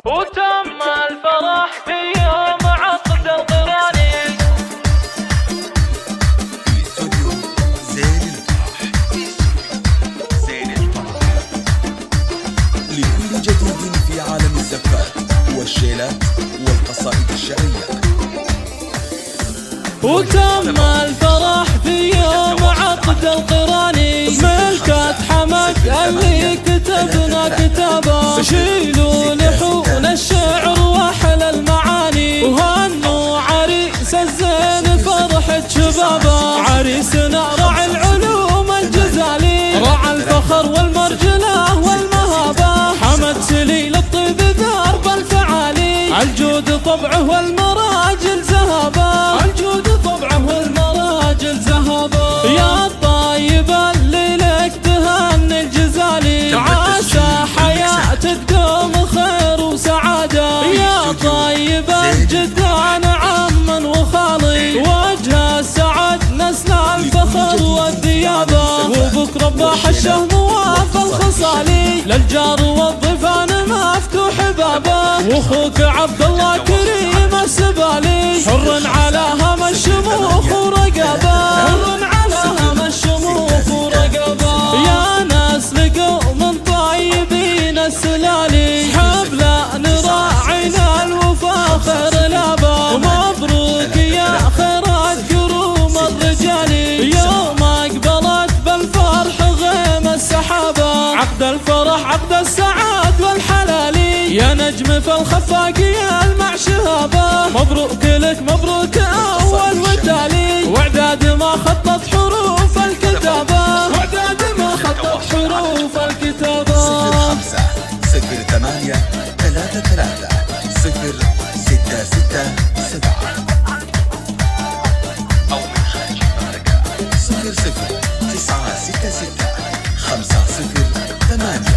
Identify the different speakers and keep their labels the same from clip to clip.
Speaker 1: وتم الفرح في يوم عقد القراني.
Speaker 2: استوديو زين الفرح لكل جديد في عالم الزفات والشيلات والقصائد الشعرية.
Speaker 1: وتم الفرح في يوم عقد القراني، ملكة حمد اللي كتبنا كتابه، شيلوا لحون الشعر واحلى المعاني، وهنوا عريس الزين فرحة شبابه. عريسنا راعي العلوم الجزالي، راعى الفخر والمرجله والمهابه، حمد سليل الطيب درب الفعالي، الجود طبعه والمراجل زهابه، الجود طبعه والمراجل زهابه. يا الطيب اللي لك تهني الجزالي، عسى حياتك دوم خير وسعاده. يا طيب الجدان عما وخالي، وجه السعد نسل الفخر والديابه، وبك رباح الشهم وافى الخصالي، للجار والضيفان مفتوح بابه، واخوك عبد الله كريم السبالي، حر على هم الشموخ ورقبه، حر على هم الشموخ ورقبه. يا ناس لقوا من طيبين السلالي، حبلا نراعينا الوفا خير لابا، ومبروك يا خير الكروم الرجالي، يوم اقبلت بالفرح غيم السحابه، عقد الفرح عقد السعاد والحلالي، يا نجم في الخفاقية المع شهابه، مبروك لك مبروك اول والتالي، واعداد ما خطت حروف الكتابه، واعداد ما خطت حروف الكتابه.
Speaker 2: 05 08 33 0667 أو من خارج المملكة 00 966 50 8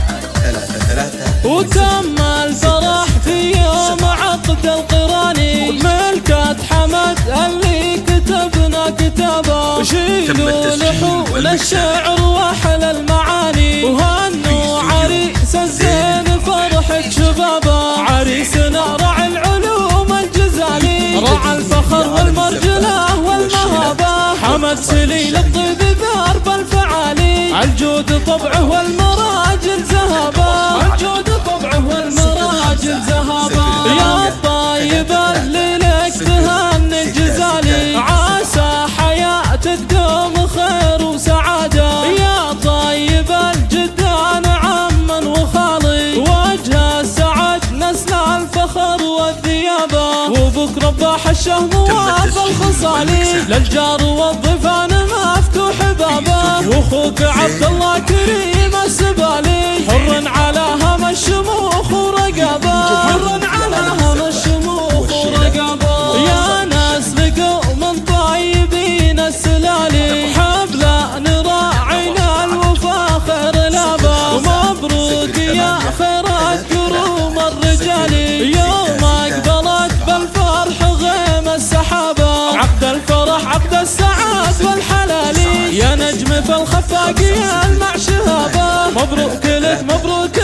Speaker 2: 33.
Speaker 1: وتم الفرح في يوم عقد القراني، ملكة حمد اللي كتبنا كتابه، شيلوا لحون الشعر واحلى المعاني، وهنوا عريس الزين فرحة شبابه. عريسنا راعي العلوم الجزالي، راعى الفخر والمرجله والمهابه، حمد سليل الطيب درب الفعالي، الجود طبعه والمراجل زهابه، الجود طبعه والمراجل زهابه. يا الطيب اللي لك تهني الجزالي، عسى حياتك دوم خير وسعاده. يا طيب الجدان عما وخالي، وجه السعد نسل الفخر والديابه، وبك رباح الشهم وافى الخصالي، للجار والضيفان مفتوح بابه، واخوك عبد الله كريم السبالي، حر على هم الشموخ ورقبه، حر على هم الشموخ ورقبه. يا ناس لقوا من طيبين السلالي، حبلا نراعينا الوفا خير لابا، ومبروك يا خير الكروم الرجالي، يوم اقبلت بالفرح غيم السحابه، عقد الفرح عقد السعاد والحلالي، يا نجم في الخفاقية المع شهابه، مبروك لك مبروك